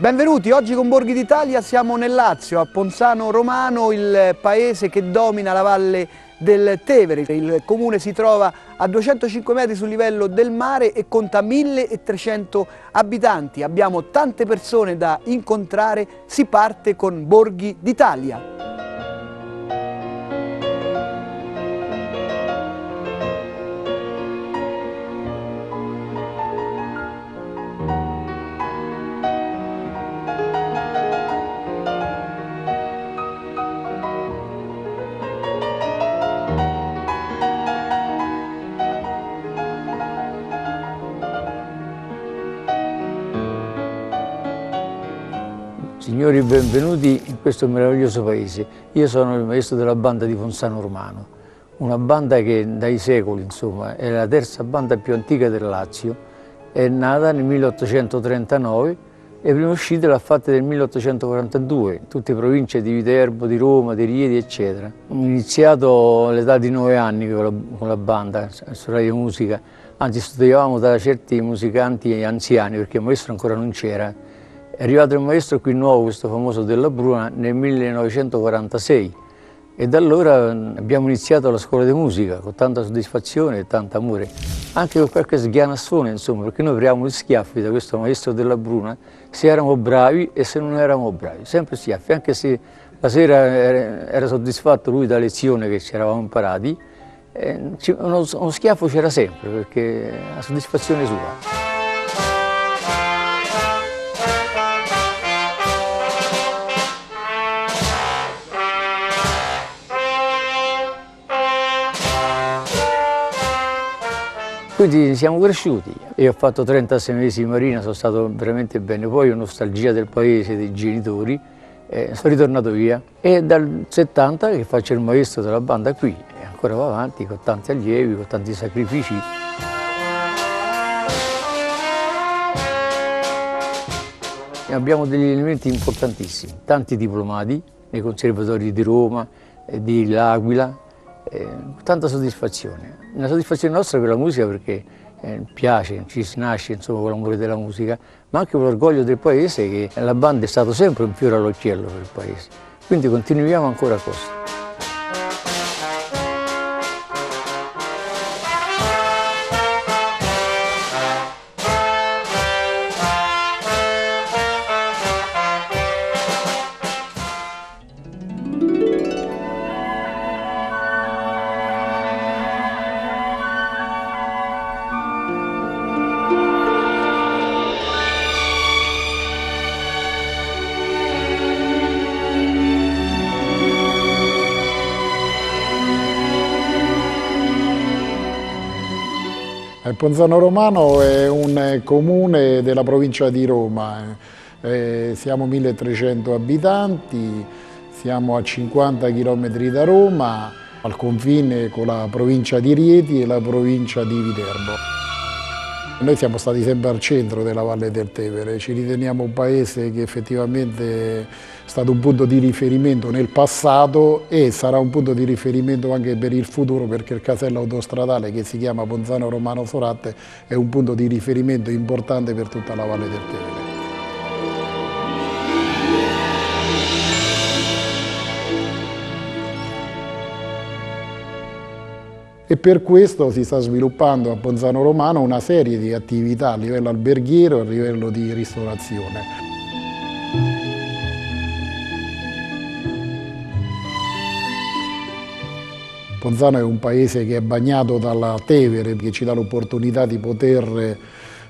Benvenuti, oggi con Borghi d'Italia siamo nel Lazio, a Ponzano Romano, il paese che domina la valle del Tevere. Il comune si trova a 205 metri sul livello del mare e conta 1300 abitanti. Abbiamo tante persone da incontrare, si parte con Borghi d'Italia. Signori, benvenuti in questo meraviglioso paese. Io sono il maestro della banda di Ponzano Romano, una banda che dai secoli, insomma, è la terza banda più antica del Lazio. È nata nel 1839 e le prime uscite l'ha fatte nel 1842, in tutte le province di Viterbo, di Roma, di Rieti, eccetera. Ho iniziato all'età di 9 anni con la banda, su Radio Musica, anzi studiavamo da certi musicanti anziani perché il maestro ancora non c'era. È arrivato il maestro qui nuovo, questo famoso Della Bruna, nel 1946 e da allora abbiamo iniziato la scuola di musica con tanta soddisfazione e tanto amore, anche con qualche sghianassone, insomma, perché noi prendiamo gli schiaffi da questo maestro Della Bruna, se erano bravi e se non eravamo bravi, sempre schiaffi, anche se la sera era soddisfatto lui dalla lezione che ci eravamo imparati, uno schiaffo c'era sempre, perché la soddisfazione sua. Quindi siamo cresciuti. Io ho fatto 36 mesi in marina, sono stato veramente bene, poi ho nostalgia del paese, dei genitori, sono ritornato via e dal 70 che faccio il maestro della banda qui e ancora va avanti con tanti allievi, con tanti sacrifici. Abbiamo degli elementi importantissimi, tanti diplomati nei conservatori di Roma, di L'Aquila, tanta soddisfazione. Una soddisfazione nostra per la musica perché piace, ci si nasce insomma, con l'amore della musica, ma anche con l'orgoglio del paese che la banda è stato sempre un fiore all'occhiello per il paese. Quindi continuiamo ancora così. Ponzano Romano è un comune della provincia di Roma, siamo 1300 abitanti, siamo a 50 km da Roma, al confine con la provincia di Rieti e la provincia di Viterbo. Noi siamo stati sempre al centro della Valle del Tevere, ci riteniamo un paese che effettivamente è stato un punto di riferimento nel passato e sarà un punto di riferimento anche per il futuro perché il casello autostradale che si chiama Ponzano Romano Soratte è un punto di riferimento importante per tutta la Valle del Tevere. E per questo si sta sviluppando a Ponzano Romano una serie di attività a livello alberghiero e a livello di ristorazione. Ponzano è un paese che è bagnato dalla Tevere, che ci dà l'opportunità di poter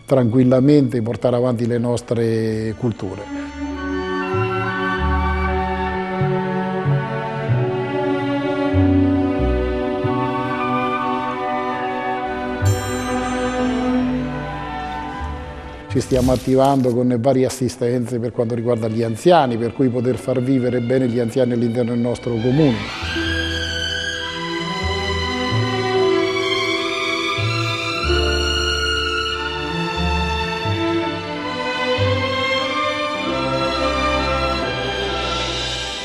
tranquillamente portare avanti le nostre culture. Ci stiamo attivando con varie assistenze per quanto riguarda gli anziani, per cui poter far vivere bene gli anziani all'interno del nostro comune.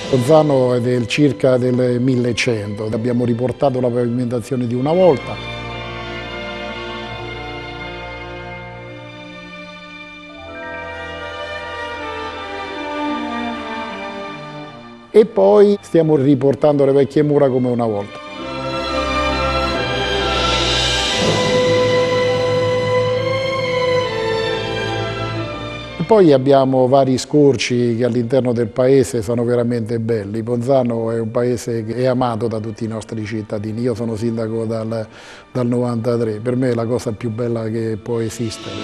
Ponzano è circa del 1100, abbiamo riportato la pavimentazione di una volta. e poi stiamo riportando le vecchie mura come una volta. Poi abbiamo vari scorci che all'interno del paese sono veramente belli. Ponzano è un paese che è amato da tutti i nostri cittadini. Io sono sindaco dal 93, per me è la cosa più bella che può esistere.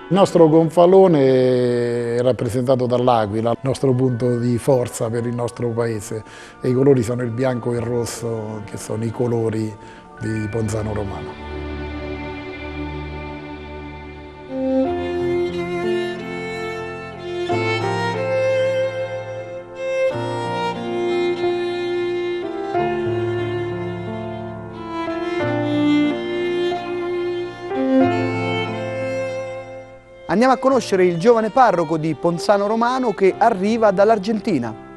Il nostro gonfalone è rappresentato dall'aquila, il nostro punto di forza per il nostro paese, e i colori sono il bianco e il rosso, che sono i colori di Ponzano Romano. Andiamo a conoscere il giovane parroco di Ponzano Romano che arriva dall'Argentina.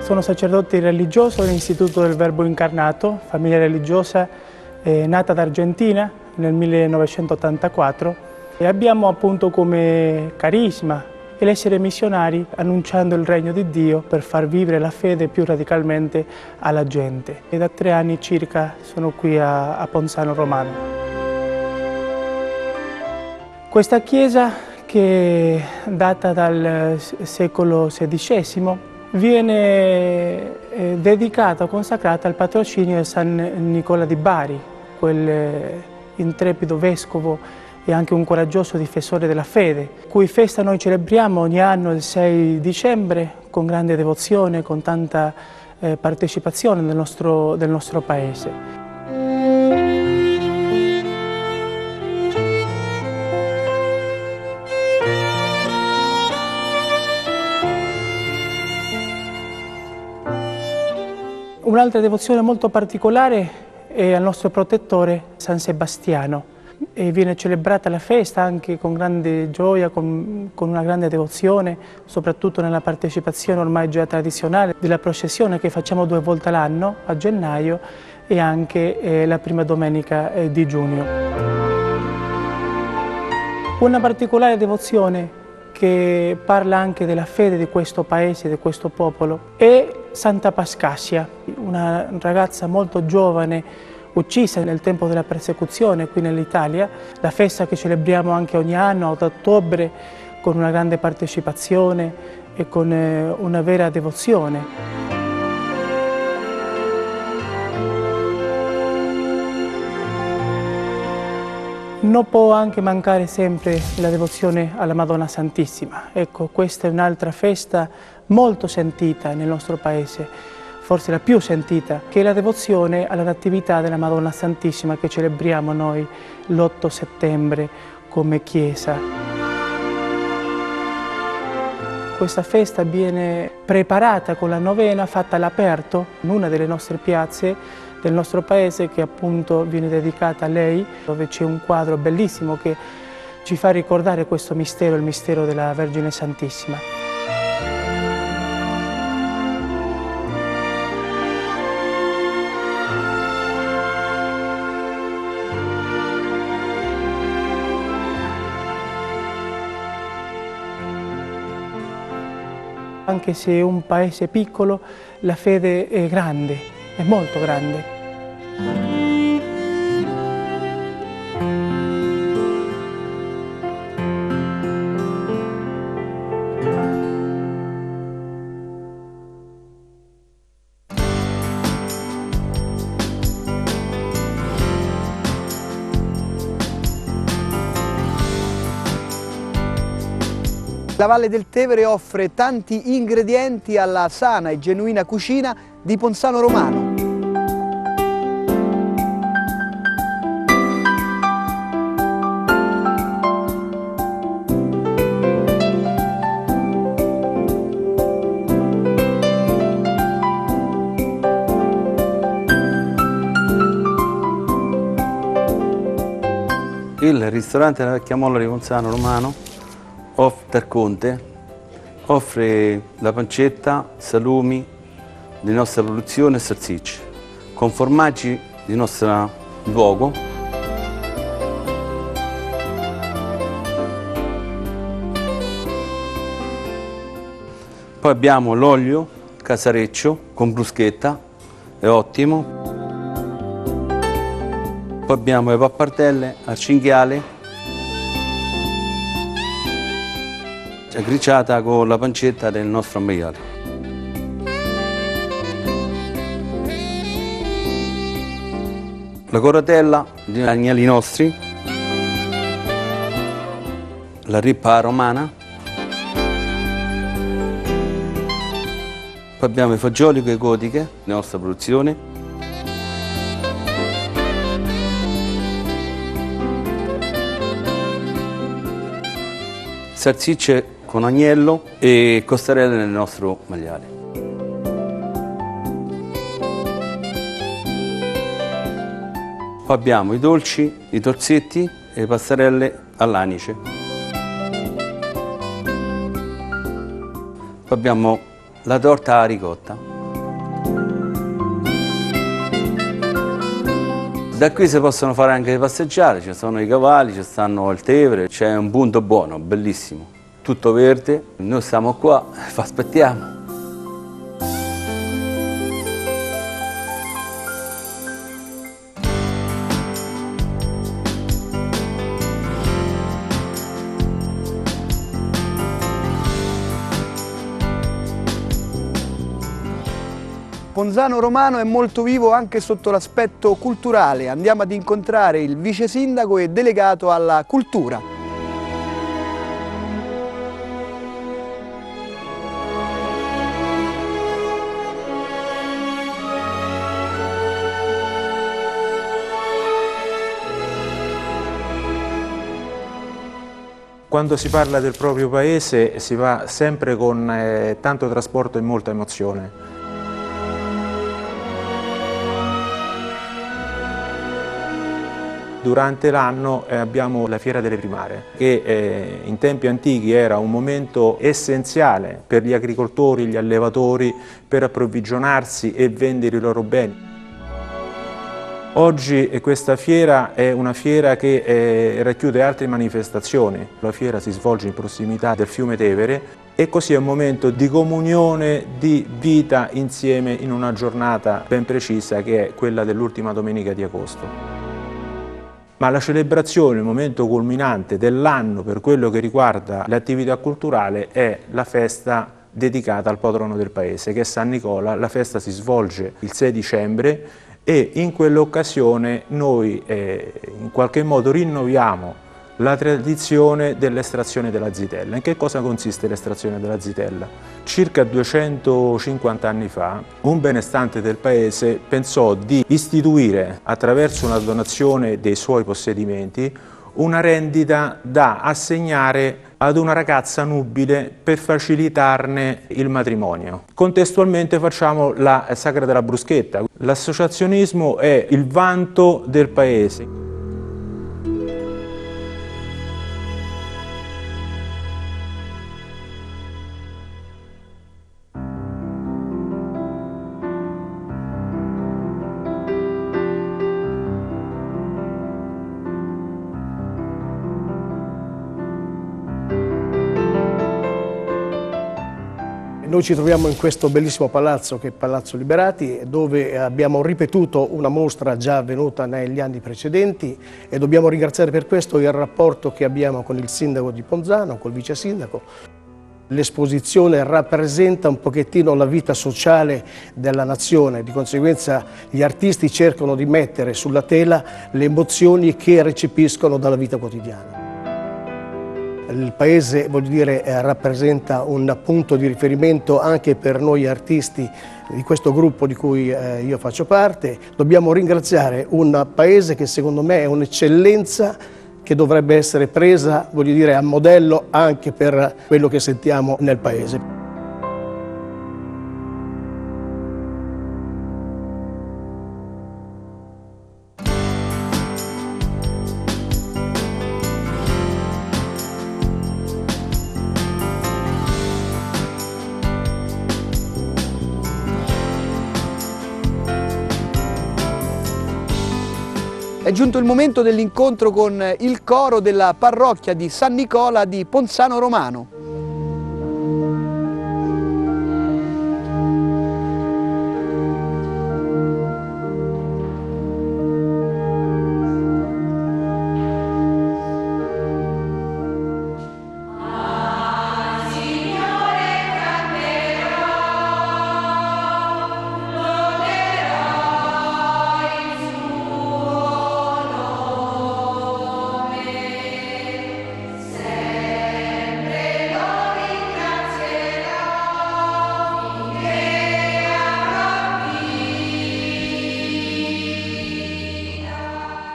Sono sacerdote religioso dell'Istituto del Verbo Incarnato, famiglia religiosa nata ad Argentina nel 1984, e abbiamo appunto come carisma l'essere missionari annunciando il regno di Dio per far vivere la fede più radicalmente alla gente. E da 3 anni circa sono qui a Ponzano Romano. Questa chiesa, che data dal secolo XVI, viene dedicata, consacrata al patrocinio di San Nicola di Bari, quel intrepido vescovo e anche un coraggioso difensore della fede, cui festa noi celebriamo ogni anno il 6 dicembre con grande devozione, con tanta partecipazione del nostro paese. Un'altra devozione molto particolare è al nostro protettore San Sebastiano, e viene celebrata la festa anche con grande gioia, con una grande devozione, soprattutto nella partecipazione ormai già tradizionale della processione che facciamo 2 volte all'anno, a gennaio, e anche la prima domenica di giugno. Una particolare devozione che parla anche della fede di questo paese, di questo popolo, è Santa Pascasia, una ragazza molto giovane uccisa nel tempo della persecuzione qui nell'Italia, la festa che celebriamo anche ogni anno ad ottobre con una grande partecipazione e con una vera devozione. Non può anche mancare sempre la devozione alla Madonna Santissima. Ecco, questa è un'altra festa molto sentita nel nostro paese, forse la più sentita, che è la devozione alla Natività della Madonna Santissima che celebriamo noi l'8 settembre come Chiesa. Questa festa viene preparata con la novena fatta all'aperto in una delle nostre piazze del nostro paese, che appunto viene dedicata a lei, dove c'è un quadro bellissimo che ci fa ricordare questo mistero, il mistero della Vergine Santissima. Anche se è un paese piccolo, la fede è grande, è molto grande. La Valle del Tevere offre tanti ingredienti alla sana e genuina cucina di Ponzano Romano. Il ristorante della Vecchia Molla di Ponzano Romano del Conte offre la pancetta, salumi di nostra produzione e salsicce, con formaggi di nostro luogo. Poi abbiamo l'olio casareccio con bruschetta, è ottimo. Poi abbiamo le pappardelle al cinghiale, aggriciata con la pancetta del nostro ammaiale. La coratella di agnelli nostri, la rippa romana, poi abbiamo i fagioli con le gotiche, la nostra produzione. Salsicce con agnello e costarelle nel nostro maiale. Poi abbiamo i dolci, i torzetti e le pastarelle all'anice. Poi abbiamo la torta alla ricotta. Da qui si possono fare anche le passeggiate, ci sono i cavalli, ci stanno il Tevere, c'è un punto buono, bellissimo, tutto verde, noi stiamo qua, aspettiamo. Ponzano Romano è molto vivo anche sotto l'aspetto culturale. Andiamo ad incontrare il vice sindaco e delegato alla cultura. Quando si parla del proprio paese si va sempre con tanto trasporto e molta emozione. Durante l'anno abbiamo la Fiera delle Primare, che in tempi antichi era un momento essenziale per gli agricoltori, gli allevatori, per approvvigionarsi e vendere i loro beni. Oggi questa fiera è una fiera che racchiude altre manifestazioni. La fiera si svolge in prossimità del fiume Tevere e così è un momento di comunione, di vita insieme in una giornata ben precisa che è quella dell'ultima domenica di agosto. Ma la celebrazione, il momento culminante dell'anno per quello che riguarda l'attività culturale è la festa dedicata al patrono del paese, che è San Nicola. La festa si svolge il 6 dicembre e in quell'occasione noi in qualche modo rinnoviamo la tradizione dell'estrazione della zitella. In che cosa consiste l'estrazione della zitella? Circa 250 anni fa un benestante del paese pensò di istituire attraverso una donazione dei suoi possedimenti una rendita da assegnare ad una ragazza nubile per facilitarne il matrimonio. Contestualmente facciamo la Sagra della Bruschetta. L'associazionismo è il vanto del paese. Noi ci troviamo in questo bellissimo palazzo che è Palazzo Liberati, dove abbiamo ripetuto una mostra già avvenuta negli anni precedenti e dobbiamo ringraziare per questo il rapporto che abbiamo con il sindaco di Ponzano, col vice sindaco. L'esposizione rappresenta un pochettino la vita sociale della nazione, di conseguenza gli artisti cercano di mettere sulla tela le emozioni che recepiscono dalla vita quotidiana. Il paese, voglio dire, rappresenta un punto di riferimento anche per noi artisti di questo gruppo di cui io faccio parte. Dobbiamo ringraziare un paese che secondo me è un'eccellenza che dovrebbe essere presa, voglio dire, a modello anche per quello che sentiamo nel paese. È giunto il momento dell'incontro con il coro della parrocchia di San Nicola di Ponzano Romano.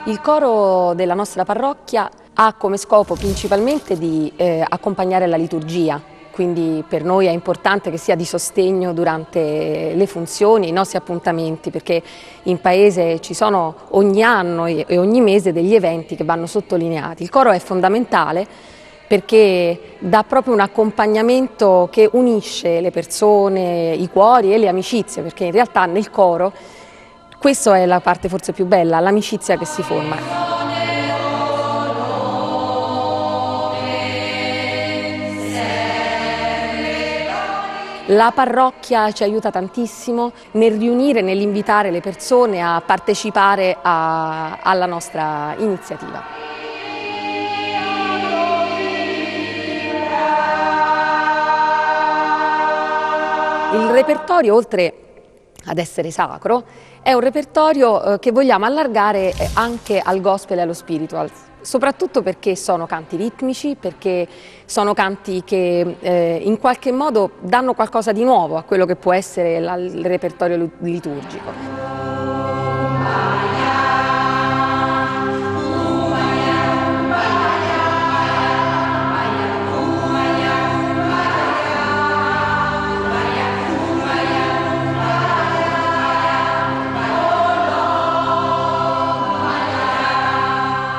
Il coro della nostra parrocchia ha come scopo principalmente di accompagnare la liturgia, quindi per noi è importante che sia di sostegno durante le funzioni, i nostri appuntamenti, perché in paese ci sono ogni anno e ogni mese degli eventi che vanno sottolineati. Il coro è fondamentale perché dà proprio un accompagnamento che unisce le persone, i cuori e le amicizie, perché in realtà nel coro questa è la parte forse più bella, l'amicizia che si forma. La parrocchia ci aiuta tantissimo nel riunire, nell'invitare le persone a partecipare alla nostra iniziativa. Il repertorio, oltre ad essere sacro, è un repertorio che vogliamo allargare anche al gospel e allo spiritual, soprattutto perché sono canti ritmici, perché sono canti che in qualche modo danno qualcosa di nuovo a quello che può essere il repertorio liturgico.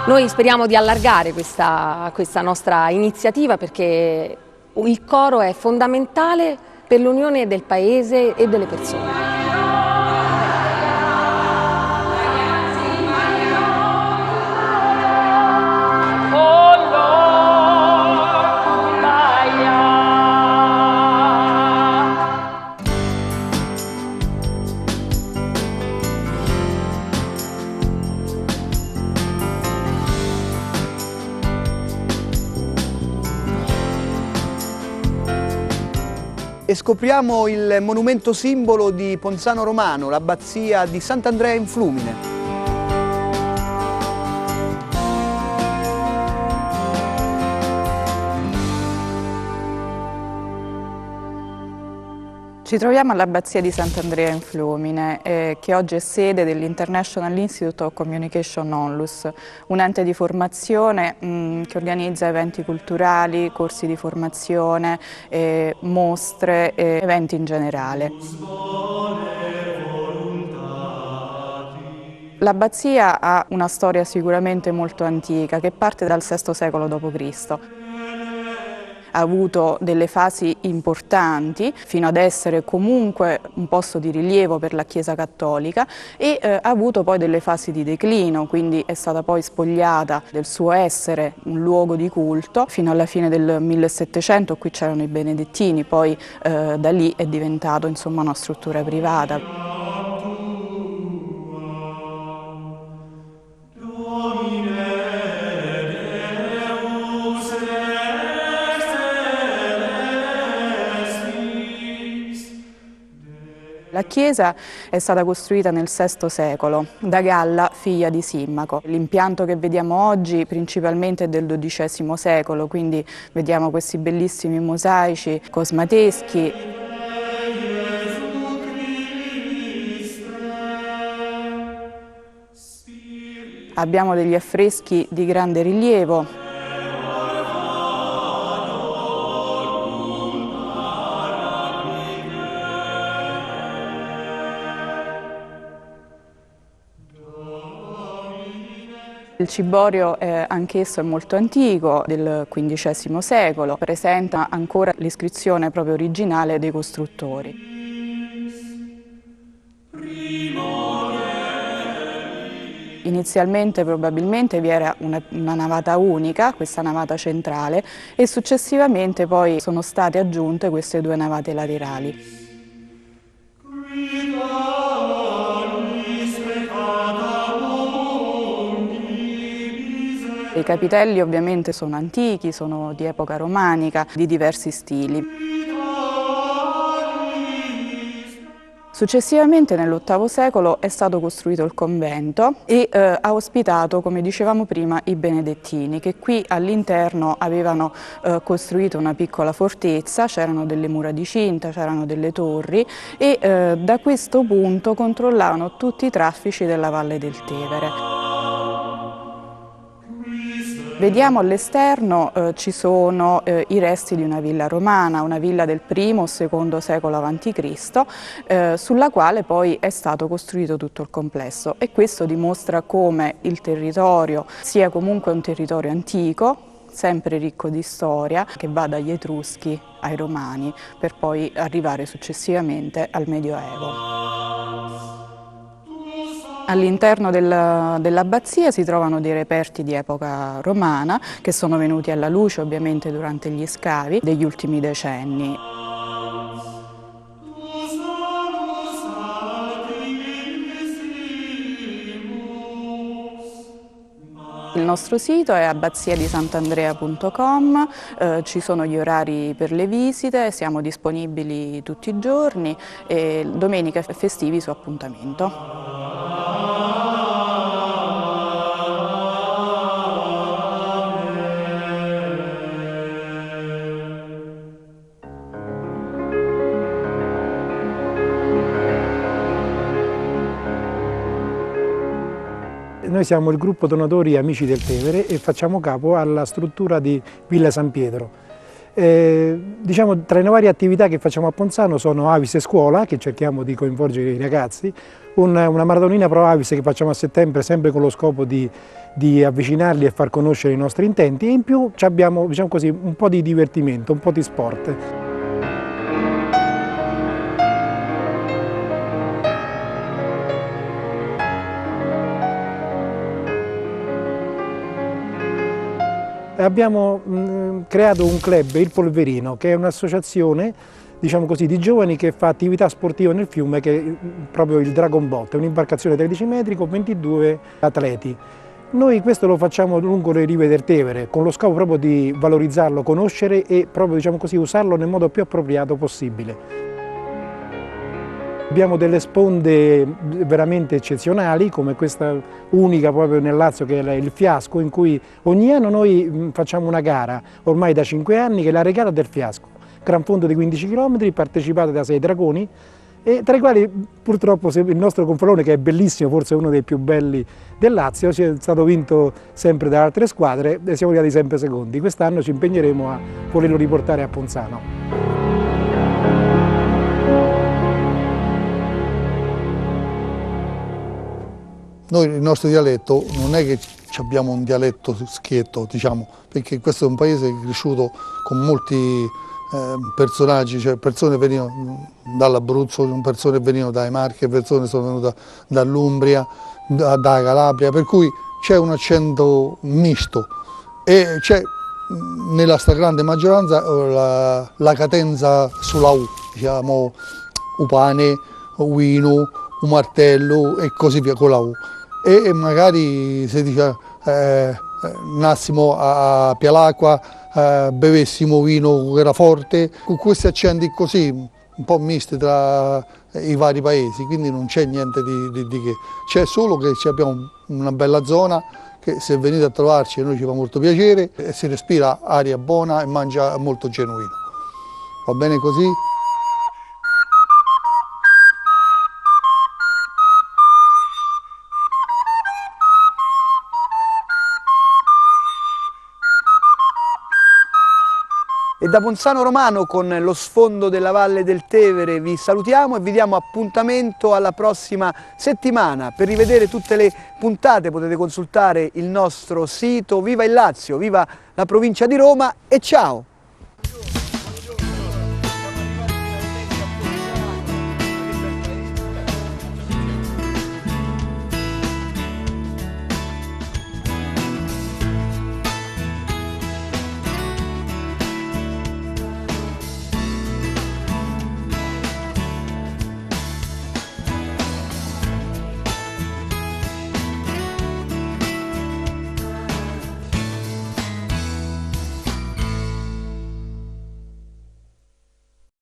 Noi speriamo di allargare questa nostra iniziativa perché il coro è fondamentale per l'unione del paese e delle persone. E scopriamo il monumento simbolo di Ponzano Romano, l'abbazia di Sant'Andrea in Flumine. Ci troviamo all'abbazia di Sant'Andrea in Flumine, che oggi è sede dell'International Institute of Communication Onlus, un ente di formazione che organizza eventi culturali, corsi di formazione, mostre, eventi in generale. L'abbazia ha una storia sicuramente molto antica, che parte dal VI secolo d.C. Ha avuto delle fasi importanti fino ad essere comunque un posto di rilievo per la Chiesa cattolica e ha avuto poi delle fasi di declino, quindi è stata poi spogliata del suo essere un luogo di culto fino alla fine del 1700, qui c'erano i benedettini, poi da lì è diventato insomma una struttura privata. La chiesa è stata costruita nel VI secolo da Galla, figlia di Simmaco. L'impianto che vediamo oggi principalmente è del XII secolo, quindi vediamo questi bellissimi mosaici cosmateschi. Abbiamo degli affreschi di grande rilievo. Il ciborio anch'esso è molto antico, del XV secolo, presenta ancora l'iscrizione proprio originale dei costruttori. Inizialmente probabilmente vi era una navata unica, questa navata centrale, e successivamente poi sono state aggiunte queste due navate laterali. I capitelli ovviamente sono antichi, sono di epoca romanica, di diversi stili. Successivamente nell'VIII secolo è stato costruito il convento e ha ospitato, come dicevamo prima, i benedettini, che qui all'interno avevano costruito una piccola fortezza, c'erano delle mura di cinta, c'erano delle torri e da questo punto controllavano tutti i traffici della Valle del Tevere. Vediamo all'esterno ci sono i resti di una villa romana, una villa del I o II secolo a.C., sulla quale poi è stato costruito tutto il complesso, e questo dimostra come il territorio sia comunque un territorio antico, sempre ricco di storia, che va dagli Etruschi ai Romani per poi arrivare successivamente al Medioevo. All'interno dell'abbazia si trovano dei reperti di epoca romana che sono venuti alla luce ovviamente durante gli scavi degli ultimi decenni. Il nostro sito è abbaziadisant'andrea.com, ci sono gli orari per le visite, siamo disponibili tutti i giorni e domenica e festivi su appuntamento. Noi siamo il gruppo donatori Amici del Tevere e facciamo capo alla struttura di Villa San Pietro. Diciamo, tra le varie attività che facciamo a Ponzano sono Avis e Scuola, che cerchiamo di coinvolgere i ragazzi, una maratonina Pro Avis che facciamo a settembre sempre con lo scopo di avvicinarli e far conoscere i nostri intenti, e in più abbiamo, diciamo così, un po' di divertimento, un po' di sport. Abbiamo creato un club, il Polverino, che è un'associazione, diciamo così, di giovani che fa attività sportiva nel fiume, che è proprio il Dragon Boat, è un'imbarcazione 13 metri con 22 atleti. Noi questo lo facciamo lungo le rive del Tevere, con lo scopo proprio di valorizzarlo, conoscere e proprio, diciamo così, usarlo nel modo più appropriato possibile. Abbiamo delle sponde veramente eccezionali, come questa unica proprio nel Lazio, che è il Fiasco, in cui ogni anno noi facciamo una gara, ormai da 5 anni, che è la regata del Fiasco. Gran fondo di 15 km, partecipata da 6 dragoni, e tra i quali purtroppo il nostro gonfalone, che è bellissimo, forse uno dei più belli del Lazio, è stato vinto sempre da altre squadre e siamo arrivati sempre secondi. Quest'anno ci impegneremo a volerlo riportare a Ponzano. Noi il nostro dialetto non è che abbiamo un dialetto schietto, diciamo, perché questo è un paese cresciuto con molti personaggi, cioè persone venivano dall'Abruzzo, persone venivano dai Marche, persone sono venute dall'Umbria, da Calabria, per cui c'è un accento misto e c'è nella stragrande maggioranza la cadenza sulla U, diciamo upane, uino, un martello e così via con la U. E magari se dice nassimo a Pialacqua, bevessimo vino che era forte, con questi accenti così un po' misti tra i vari paesi, quindi non c'è niente di che, c'è solo che abbiamo una bella zona che se venite a trovarci a noi ci fa molto piacere, e si respira aria buona e mangia molto genuino. Va bene così? E da Ponzano Romano, con lo sfondo della Valle del Tevere, vi salutiamo e vi diamo appuntamento alla prossima settimana. Per rivedere tutte le puntate potete consultare il nostro sito. Viva il Lazio, viva la provincia di Roma e ciao!